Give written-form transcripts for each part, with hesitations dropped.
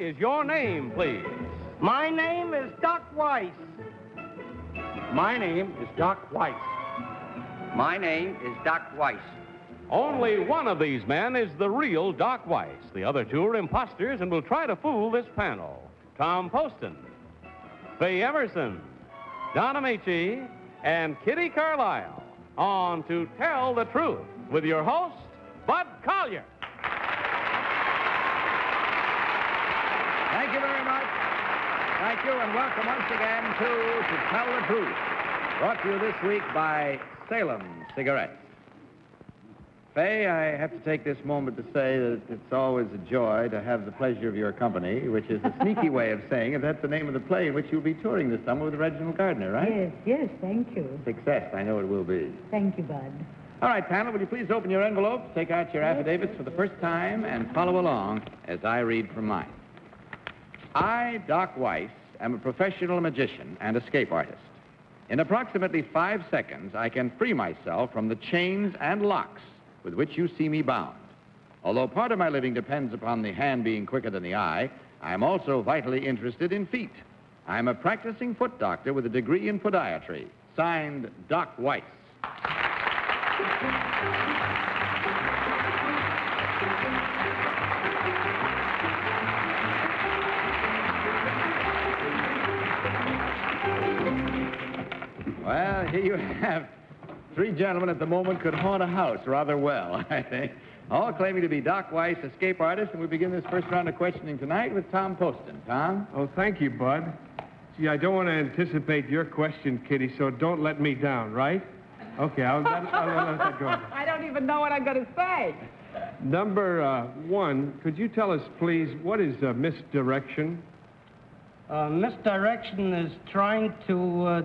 is your name, please? My name is Doc Weiss. My name is Doc Weiss. My name is Doc Weiss. Only one of these men is the real Doc Weiss. The other two are imposters and will try to fool this panel. Tom Poston, Faye Emerson, Don Ameche, and Kitty Carlisle on To Tell the Truth with your host, Bud Collier. Thank you very much. Thank you, and welcome once again to Tell the Truth, brought to you this week by Salem Cigarettes. Faye, I have to take this moment to say that it's always a joy to have the pleasure of your company, which is a sneaky way of saying it. That's the name of the play in which you'll be touring this summer with Reginald Gardner, right? Yes, thank you. Success, I know it will be. Thank you, Bud. All right, panel, will you please open your envelopes, take out your affidavits for the first time, and follow along as I read from mine. I, Doc Weiss, am a professional magician and escape artist. In approximately 5 seconds, I can free myself from the chains and locks with which you see me bound. Although part of my living depends upon the hand being quicker than the eye, I am also vitally interested in feet. I am a practicing foot doctor with a degree in podiatry. Signed, Doc Weiss. Well, here you have 3 gentlemen at the moment could haunt a house rather well, I think. All claiming to be Doc Weiss, escape artists, and we begin this first round of questioning tonight with Tom Poston. Tom? Oh, thank you, Bud. Gee, I don't want to anticipate your question, Kitty, so don't let me down, right? Okay, I'll let that go. I don't even know what I'm going to say. Number 1, could you tell us, please, what is misdirection? Misdirection is trying to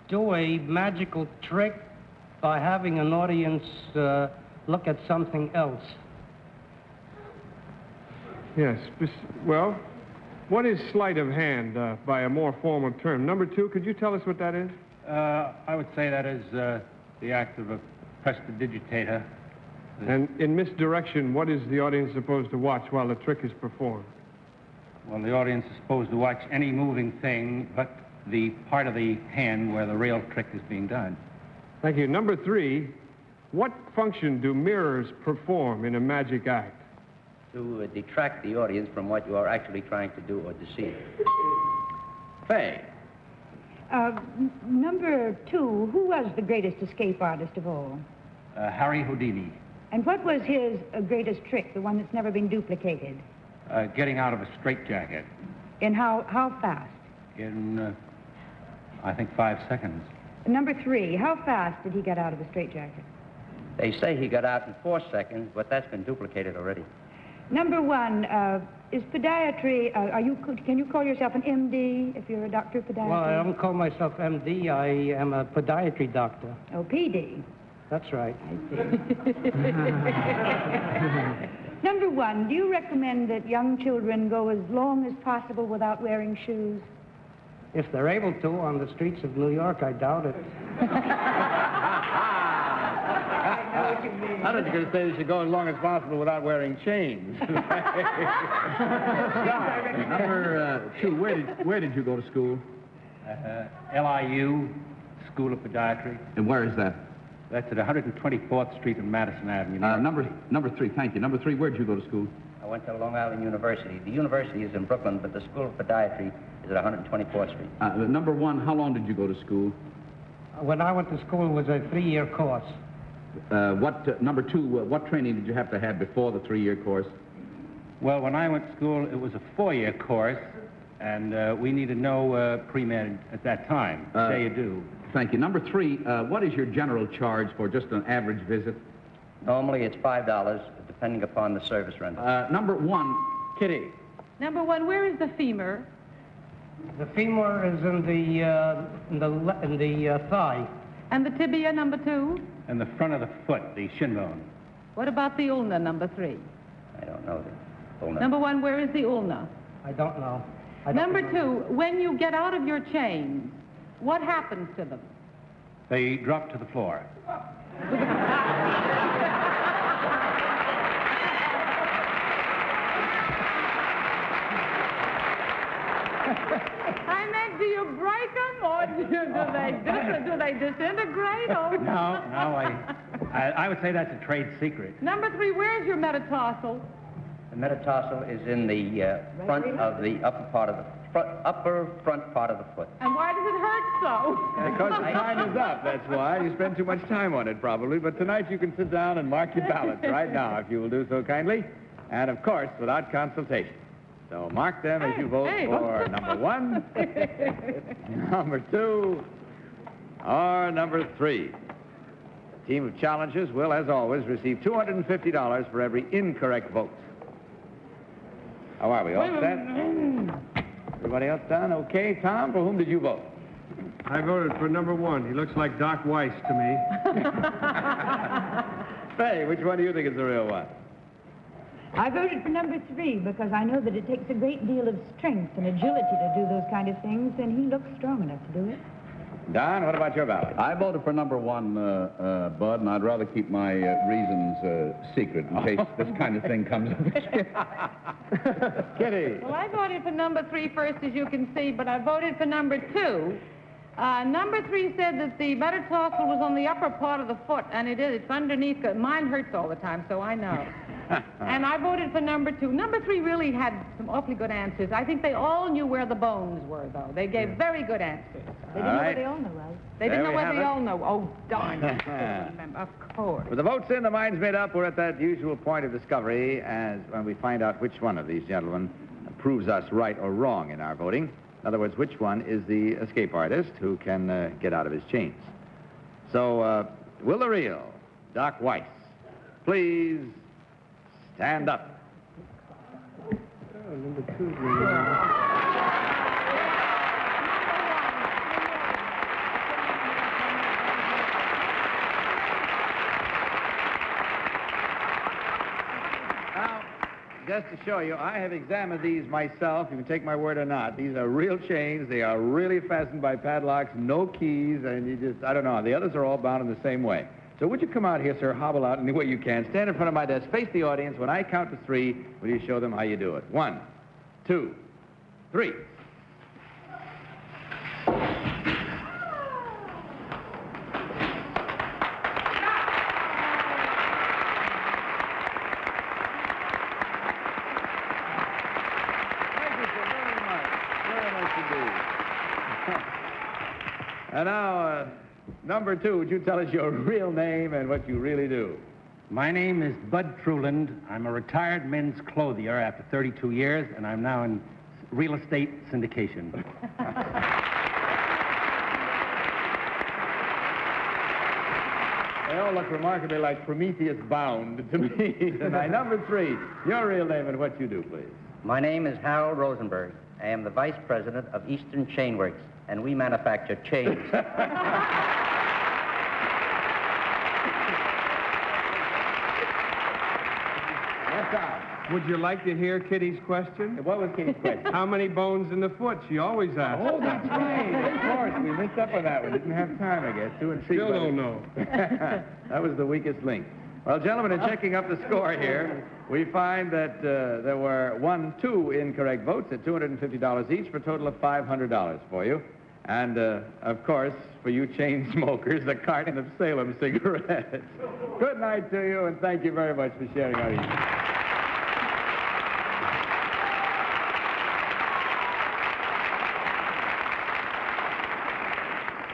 do a magical trick by having an audience look at something else. Yes, well, what is sleight of hand by a more formal term? Number 2, could you tell us what that is? I would say that is the act of a prestidigitator. And in misdirection, what is the audience supposed to watch while the trick is performed? Well, the audience is supposed to watch any moving thing but the part of the hand where the real trick is being done. Thank you. Number 3, what function do mirrors perform in a magic act? To detract the audience from what you are actually trying to do or deceive. Faye. Number 2, who was the greatest escape artist of all? Harry Houdini. And what was his greatest trick, the one that's never been duplicated? Getting out of a straitjacket. In how fast? In, I think, 5 seconds. Number 3, how fast did he get out of the straitjacket? They say he got out in 4 seconds, but that's been duplicated already. Number 1, is podiatry, can you call yourself an MD if you're a doctor of podiatry? Well, I don't call myself MD. I am a podiatry doctor. Oh, PD. That's right. I see. Number 1, do you recommend that young children go as long as possible without wearing shoes? If they're able to on the streets of New York, I doubt it. I thought you were going to say they should go as long as possible without wearing chains. Number 2, where did you go to school? LIU, School of Podiatry. And where is that? That's at 124th Street and Madison Avenue. Number 3, thank you. Number 3, where did you go to school? I went to Long Island University. The university is in Brooklyn, but the School of Podiatry is at 124th Street. Number 1, how long did you go to school? When I went to school, it was a 3-year course. Number 2, what training did you have to have before the 3-year course? Well, when I went to school, it was a 4-year course, and we needed no pre-med at that time. Today you do. Thank you. Number 3, what is your general charge for just an average visit? Normally it's $5, depending upon the service rendered. Number 1, Kitty. Number 1, where is the femur? The femur is in the thigh. And the tibia, number 2? And the front of the foot, the shin bone. What about the ulna, number 3? I don't know the ulna. Number 1, where is the ulna? I don't know. Number 2, when you get out of your chains, what happens to them? They drop to the floor. I meant, do you break them, or do they disintegrate? Or... No, I would say that's a trade secret. Number 3, where's your metatarsal? The metatarsal is in the front of the upper front part of the foot. And why does it hurt so? Because the time is up, that's why. You spend too much time on it, probably. But tonight you can sit down and mark your ballots right now, if you will do so kindly. And, of course, without consultation. So mark them as you vote for number 1, number 2, or number 3. The team of challengers will, as always, receive $250 for every incorrect vote. How are we? All set? Everybody else done? Okay. Tom, for whom did you vote? I voted for number 1. He looks like Doc Weiss to me. Faye, which one do you think is the real one? I voted for number 3 because I know that it takes a great deal of strength and agility to do those kind of things, and he looks strong enough to do it. Don, what about your ballot? I voted for number 1, Bud, and I'd rather keep my reasons secret in case this kind of thing comes up. Kitty. Well, I voted for number 3 first, as you can see, but I voted for number 2. Number 3 said that the metatarsal was on the upper part of the foot, and it is. It's underneath. Mine hurts all the time, so I know. And I voted for number 2. Number 3 really had some awfully good answers. I think they all knew where the bones were, though. They gave very good answers. They didn't know where they all know, right? They didn't know where they it. all know. Oh, darn it. Of course. With the votes in, the minds made up, we're at that usual point of discovery as when we find out which one of these gentlemen proves us right or wrong in our voting. In other words, which one is the escape artist who can get out of his chains. So, will the real Doc Weiss please stand up? Number 2. Just to show you, I have examined these myself. You can take my word or not. These are real chains. They are really fastened by padlocks, no keys, and you just, I don't know. The others are all bound in the same way. So would you come out here, sir, hobble out any way you can, stand in front of my desk, face the audience. When I count to 3, will you show them how you do it? 1, 2, 3. And now, number 2, would you tell us your real name and what you really do? My name is Bud Truland. I'm a retired men's clothier after 32 years, and I'm now in real estate syndication. They all look remarkably like Prometheus bound to me tonight. Number 3, your real name and what you do, please. My name is Harold Rosenberg. I am the vice president of Eastern Chainworks, and we manufacture chains. Would you like to hear Kitty's question? What was Kitty's question? How many bones in the foot? She always asks. Oh, that's right. Of course. We missed up on that one. Didn't have time, I guess. 2 and 3. Still don't know. That was the weakest link. Well, gentlemen, in checking up the score here, we find that there were 2 incorrect votes at $250 each for a total of $500 for you. And, of course, for you chain smokers, a carton of Salem cigarettes. Good night to you, and thank you very much for sharing our evening.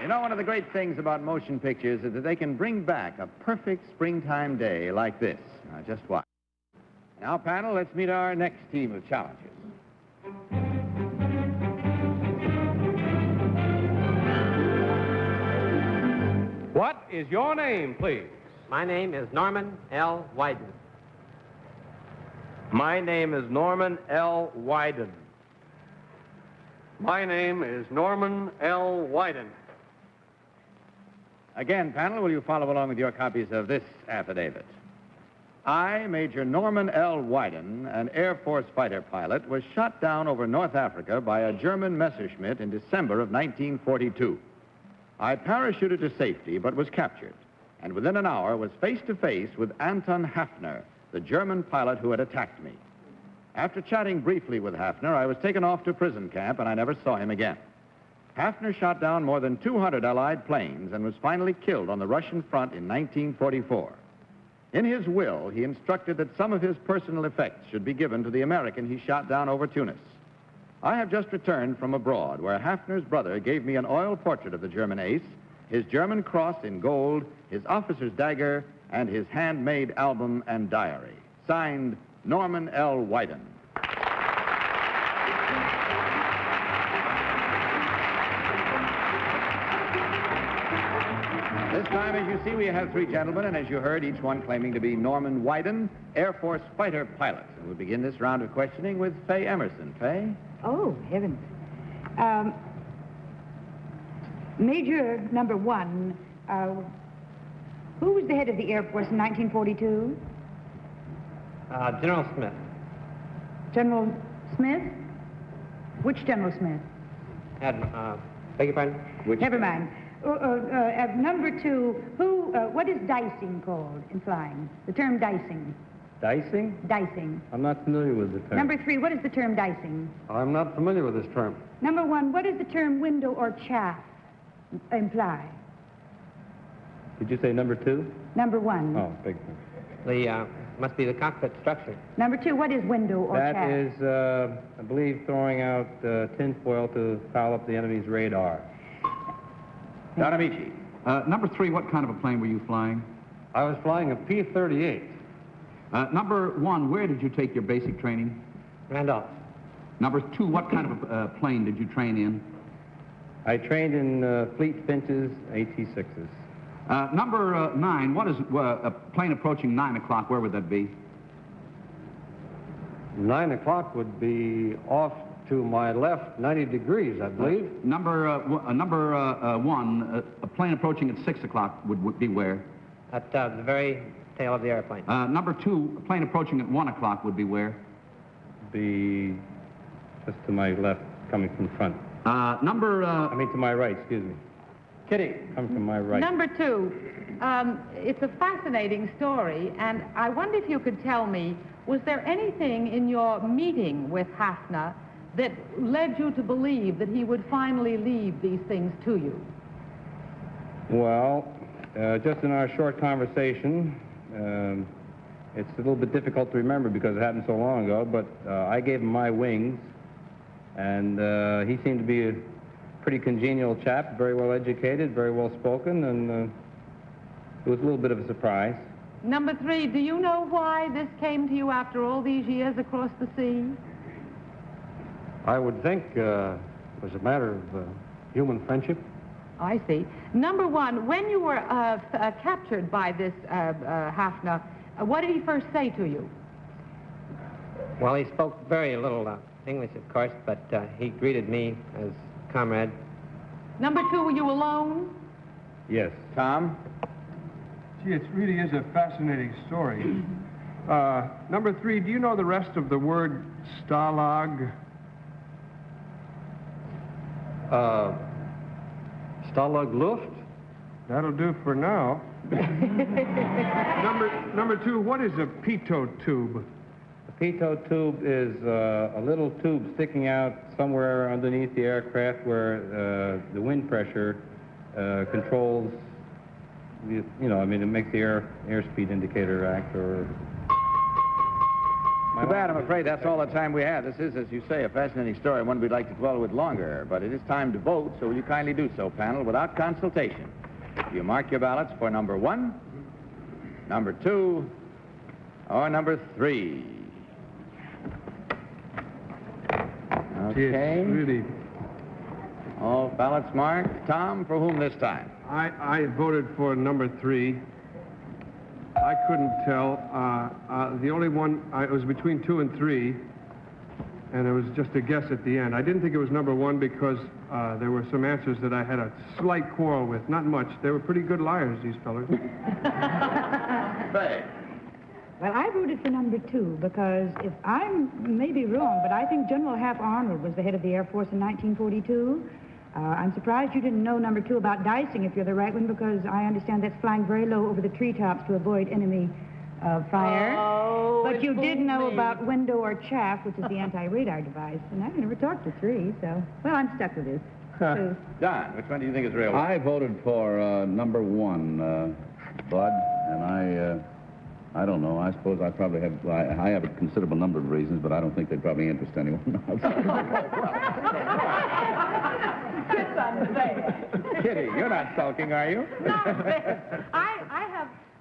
You know, one of the great things about motion pictures is that they can bring back a perfect springtime day like this. Now, just watch. Now, panel, let's meet our next team of challengers. What is your name, please? My name is Norman L. Widen. My name is Norman L. Widen. My name is Norman L. Widen. Again, panel, will you follow along with your copies of this affidavit? I, Major Norman L. Widen, an Air Force fighter pilot, was shot down over North Africa by a German Messerschmitt in December of 1942. I parachuted to safety, but was captured, and within an hour was face-to-face with Anton Hafner, the German pilot who had attacked me. After chatting briefly with Hafner, I was taken off to prison camp, and I never saw him again. Hafner shot down more than 200 Allied planes and was finally killed on the Russian front in 1944. In his will, he instructed that some of his personal effects should be given to the American he shot down over Tunis. I have just returned from abroad, where Hafner's brother gave me an oil portrait of the German ace, his German cross in gold, his officer's dagger, and his handmade album and diary. Signed, Norman L. Widen. This time, as you see, we have three gentlemen, and as you heard, each one claiming to be Norman Widen, Air Force fighter pilot. And we'll begin this round of questioning with Faye Emerson. Faye? Oh, heavens. Major number one, who was the head of the Air Force in 1942? General Smith. General Smith? Which General Smith? Beg your pardon? Never mind. Number two, what is dicing called in flying? The term dicing. Dicing? Dicing. I'm not familiar with the term. Number three, what is the term dicing? I'm not familiar with this term. Number one, what does the term window or chaff imply? Did you say number two? Number one. Oh, big thing. Must be the cockpit structure. Number two, what is window or chaff? That is, I believe, throwing out tinfoil to foul up the enemy's radar. Don Ameche. Number three, what kind of a plane were you flying? I was flying a P-38. Number one, where did you take your basic training? Randolph. Number two, what kind of a plane did you train in? I trained in Fleet Finch's AT-6s. Number nine, what is a plane approaching 9 o'clock? Where would that be? 9 o'clock would be off to my left, 90 degrees, I believe. Number one, a plane approaching at 6 o'clock would be where? At the very tail of the airplane. Number two, a plane approaching at 1 o'clock would be where? Be just to my left, coming from front. I mean to my right, excuse me. Kitty. Coming from my right. Number two, it's a fascinating story, and I wonder if you could tell me, was there anything in your meeting with Hafner that led you to believe that he would finally leave these things to you? Well, just in our short conversation, it's a little bit difficult to remember because it happened so long ago, but I gave him my wings, and he seemed to be a pretty congenial chap, very well educated, very well spoken, and it was a little bit of a surprise. Number three, do you know why this came to you after all these years across the sea? I would think it was a matter of human friendship. I see. Number one, when you were captured by this Hafner, what did he first say to you? Well, he spoke very little English, of course, but he greeted me as comrade. Number two, were you alone? Yes. Tom? Gee, it really is a fascinating story. Number three, do you know the rest of the word Stalag? Stalag Luft? That'll do for now. Number two, what is a Pitot tube? A Pitot tube is a little tube sticking out somewhere underneath the aircraft where the wind pressure controls, it makes the airspeed indicator act, or... Too bad, I'm afraid that's all the time we have. This is, as you say, a fascinating story, one we'd like to dwell with longer. But it is time to vote, so will you kindly do so, panel, without consultation. You mark your ballots for number one, number two, or number three. Okay. Really... All ballots marked. Tom, for whom this time? I voted for number three. I couldn't tell. The only one, it was between 2 and 3, and it was just a guess at the end. I didn't think it was number one because there were some answers that I had a slight quarrel with. Not much. They were pretty good liars, these fellas. Faye. Well, I voted for number two because if I may be wrong, but I think General Hap Arnold was the head of the Air Force in 1942. I'm surprised you didn't know number two about dicing if you're the right one, because I understand that's flying very low over the treetops to avoid enemy fire. Oh, but you did know me. about window or chaff, which is the anti-radar device. And I never talked to 3, so, well, I'm stuck with this. 2. Don, which one do you think is real? I voted for number 1, Bud, and I don't know. I suppose I probably have, I have a considerable number of reasons, but I don't think they'd probably interest anyone else. It's unfair. Kitty, you're not sulking, are you? Not fair.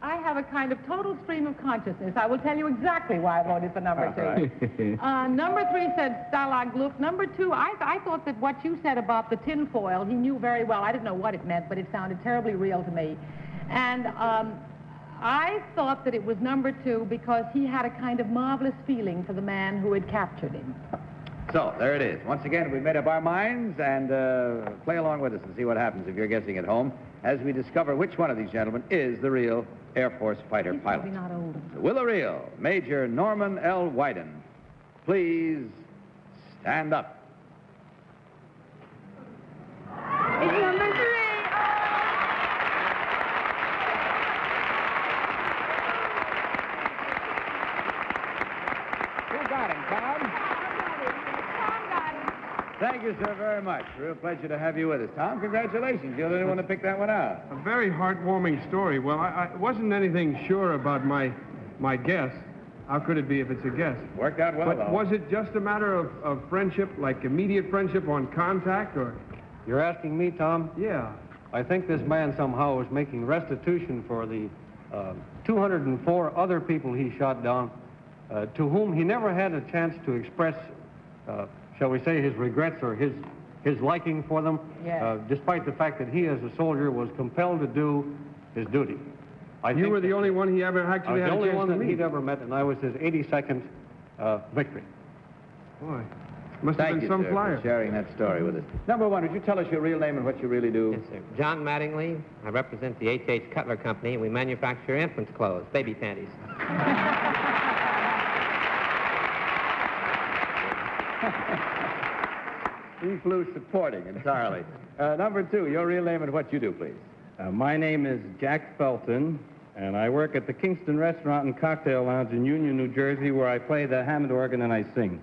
I have a kind of total stream of consciousness. I will tell you exactly why I voted for number 2. Number 3 said Stalag Luft. Number 2, I thought that what you said about the tinfoil, he knew very well. I didn't know what it meant, but it sounded terribly real to me. And I thought that it was number 2 because he had a kind of marvelous feeling for the man who had captured him. So, there it is. Once again, we've made up our minds, and play along with us and see what happens if you're guessing at home as we discover which one of these gentlemen is the real Air Force fighter He's pilot. probably not old. Will the real Major Norman L. Widen please stand up? It's number 3. Who got him, Tom? Thank you, sir, very much. Real pleasure to have you with us. Tom, congratulations. You're the only one to pick that one out. A very heartwarming story. Well, I wasn't anything sure about my guess. How could it be if it's a guess? Worked out well, But though. was it just a matter of friendship, like immediate friendship on contact, or? You're asking me, Tom? Yeah. I think this man somehow was making restitution for the 204 other people he shot down, to whom he never had a chance to express, shall we say, his regrets or his liking for them, Yes. despite the fact that he, as a soldier, was compelled to do his duty. You were the only one he ever I actually was had the a only chance one to that meet. he'd ever met, and I was his 82nd victory. Boy, must have Thank been you, some sir, flyer. for sharing that story with us. Number 1, would you tell us your real name and what you really do? Yes, sir. John Mattingly. I represent the H.H. Cutler Company, and we manufacture infants' clothes, baby panties. He flew supporting entirely. Number 2, your real name and what you do, please. My name is Jack Shelton, and I work at the Kingston Restaurant and Cocktail Lounge in Union, New Jersey, where I play the Hammond organ and I sing.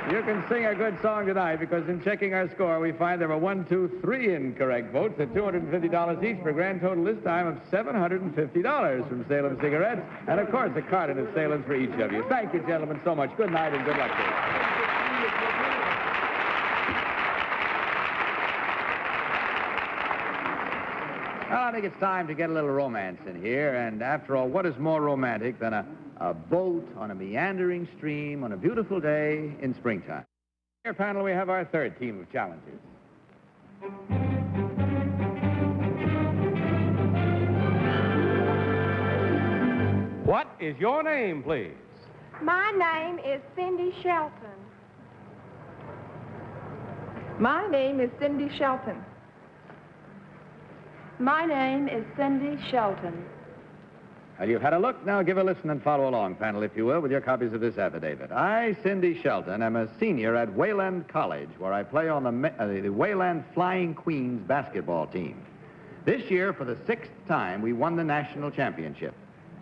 You can sing a good song tonight because in checking our score, we find there were 1, 2, 3 incorrect votes at $250 each for a grand total this time of $750 from Salem Cigarettes. And, of course, a carton of Salem for each of you. Thank you, gentlemen, so much. Good night and good luck to you. Well, I think it's time to get a little romance in here. And after all, what is more romantic than a boat on a meandering stream on a beautiful day in springtime? Here, panel, we have our third team of challengers. What is your name, please? My name is Cindy Shelton. My name is Cindy Shelton. My name is Cindy Shelton. Well, you've had a look. Now give a listen and follow along, panel, if you will, with your copies of this affidavit. I, Cindy Shelton, am a senior at Wayland College, where I play on the Wayland Flying Queens basketball team. This year, for the 6th time, we won the national championship.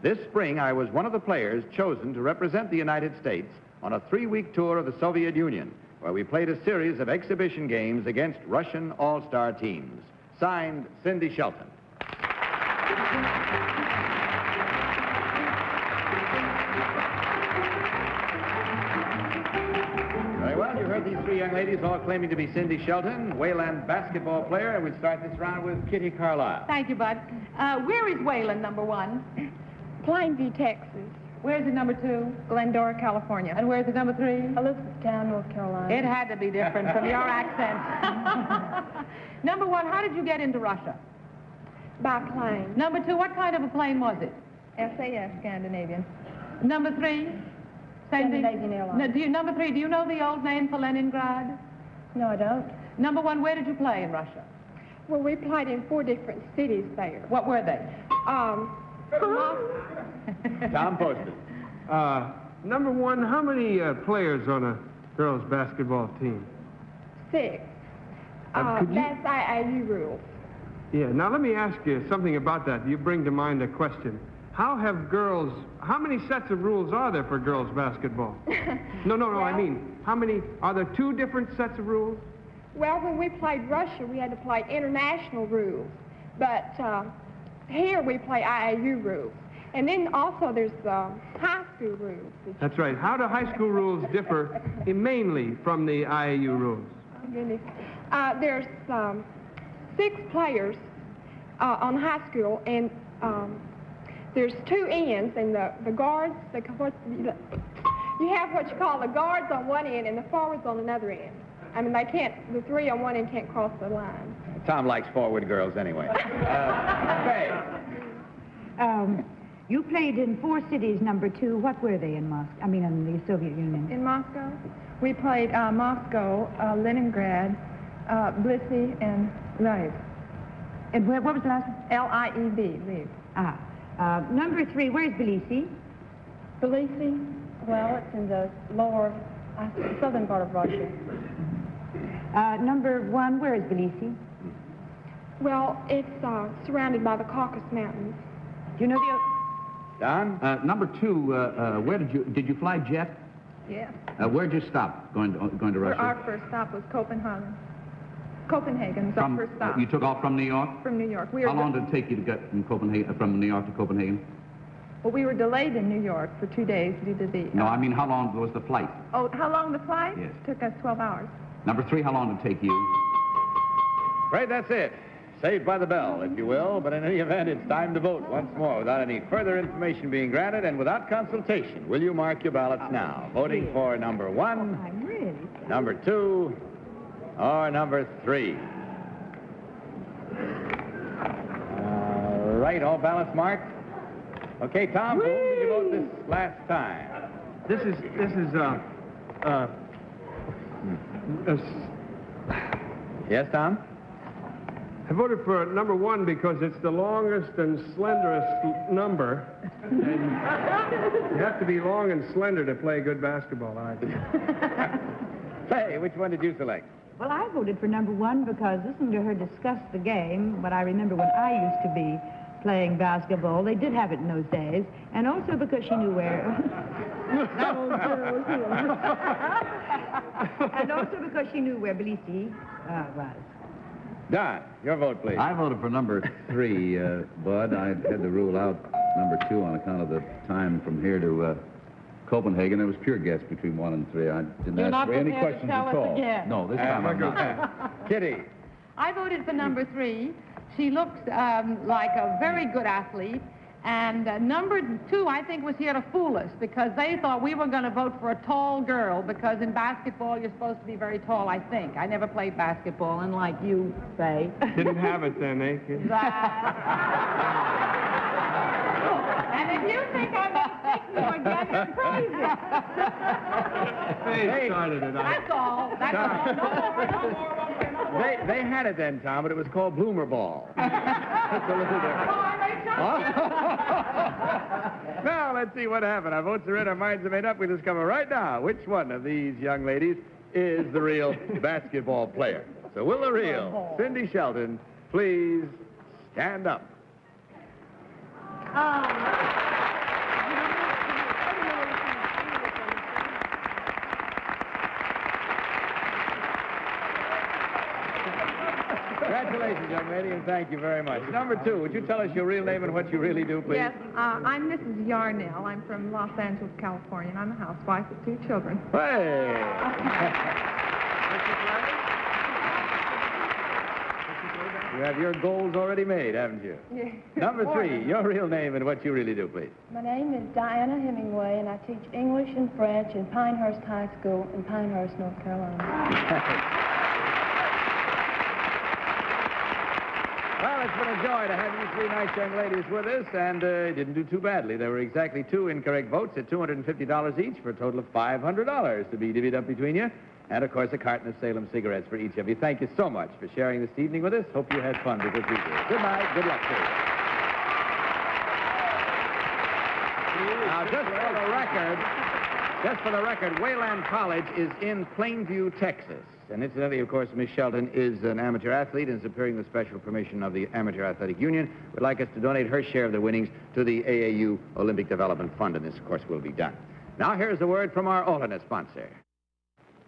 This spring, I was one of the players chosen to represent the United States on a 3-week tour of the Soviet Union, where we played a series of exhibition games against Russian all-star teams. Signed, Cindy Shelton. Very well, you heard these 3 young ladies all claiming to be Cindy Shelton, Wayland basketball player, and we'd start this round with Kitty Carlisle. Thank you, Bud. Where is Wayland, number 1? Plainview, Texas. Where's it, number 2? Glendora, California. And where's it, number 3? Elizabethtown, North Carolina. It had to be different from your accent. Number 1, how did you get into Russia? By plane. Number 2, what kind of a plane was it? SAS, Scandinavian. Number 3? Scandinavian Airlines. Number 3, do you know the old name for Leningrad? No, I don't. Number 1, where did you play in Russia? Well, we played in 4 different cities there. What were they? Tom Poston. Number 1, how many players on a girls' basketball team? 6. That's IIU rules. Yeah, now let me ask you something about that. You bring to mind a question. How many sets of rules are there for girls basketball? No, I mean, are there 2 different sets of rules? Well, when we played Russia, we had to play international rules. But here we play IIU rules. And then also there's high school rules. That's right. How do high school rules differ mainly from the IIU rules? Oh, goodness. There's 6 players on high school, and there's 2 ends, and the guards, you have what you call the guards on one end and the forwards on another end. I mean, the 3 on one end can't cross the line. Tom likes forward girls anyway. Faye. You played in 4 cities, number 2. What were they in Moscow? I mean, in the Soviet Union. In Moscow? We played Moscow, Leningrad, Tbilisi, and Lviv. And what was the last one? L-I-E-V, Lviv. Number 3, where's Tbilisi? Tbilisi? Well, it's in the southern part of Russia. Number 1, where is Tbilisi? Well, it's surrounded by the Caucasus Mountains. Do you know the... Don? Number 2, where did you fly jet? Yes. Where'd you stop going to Russia? Our first stop was Copenhagen. Copenhagen was our first stop. You took off from New York? From New York. How long did it take you to get from New York to Copenhagen? Well, we were delayed in New York for 2 days due to the... No, I mean, how long was the flight? Oh, how long the flight? Yes. It took us 12 hours. Number 3, how long did it take you? Right, that's it. Saved by the bell, if you will, but in any event, it's time to vote once more without any further information being granted and without consultation. Will you mark your ballots now? Voting for number 1, number 2, or number 3. All right, all ballots marked? Okay, Tom, for whom did you vote this last time? This is Yes, Tom? I voted for number 1 because it's the longest and slenderest number. And you have to be long and slender to play good basketball, I think. Faye, which one did you select? Well, I voted for number 1 because listening to her discuss the game, what I remember when I used to be playing basketball, they did have it in those days, and also because she knew where... That old girl, and also because she knew where Tbilisi was. Don, your vote, please. I voted for number 3, Bud. I had to rule out number 2 on account of the time from here to Copenhagen. It was pure guess between 1 and 3. I didn't ask for any questions at all. No, this time I'm not. Kitty. I voted for number 3. She looks like a very good athlete. And number 2, I think, was here to fool us because they thought we were going to vote for a tall girl because in basketball you're supposed to be very tall, I think. I never played basketball, unlike you, Faye. Didn't have it then, eh, kid? And if you think I'm going to stick you again, you're crazy. Faye started it. That's all. That's all. No more. They had it then, Tom, but it was called bloomer ball. That's a little different. Now, let's see what happened. Our votes are in, our minds are made up. We discover right now which one of these young ladies is the real basketball player. So will the real Cindy Shelton please stand up? Congratulations, young lady, and thank you very much. Number 2, would you tell us your real name and what you really do, please? Yes, I'm Mrs. Yarnell. I'm from Los Angeles, California, and I'm a housewife with 2 children. Hey! You have your goals already made, haven't you? Yes. Number 3, your real name and what you really do, please. My name is Diana Hemingway, and I teach English and French in Pinehurst High School in Pinehurst, North Carolina. Well, it's been a joy to have you 3 nice young ladies with us, and didn't do too badly. There were exactly 2 incorrect votes at $250 each for a total of $500 to be divvied up between you. And, of course, a carton of Salem cigarettes for each of you. Thank you so much for sharing this evening with us. Hope you had fun because we did. Good night. Good luck to you. Now, just for the record, Just for the record, Wayland College is in Plainview, Texas. And incidentally, of course, Miss Shelton is an amateur athlete and is appearing with special permission of the Amateur Athletic Union. Would like us to donate her share of the winnings to the AAU Olympic Development Fund, and this, of course, will be done. Now, here's the word from our alternate sponsor.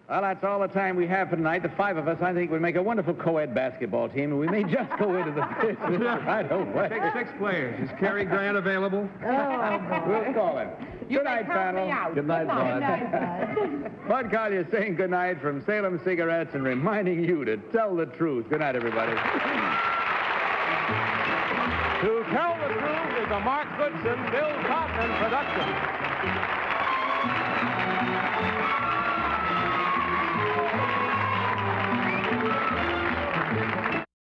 Well, that's all the time we have for tonight. The five of us, I think, would make a wonderful co-ed basketball team, and we may just go into the business right away. Take 6 players. Is Cary Grant available? Oh, we'll call him. Good night, panel. Good night, Bud. Bud Collyer saying good night from Salem Cigarettes and reminding you to tell the truth. Good night, everybody. To Tell the Truth is a Mark Goodson, Bill Todman production.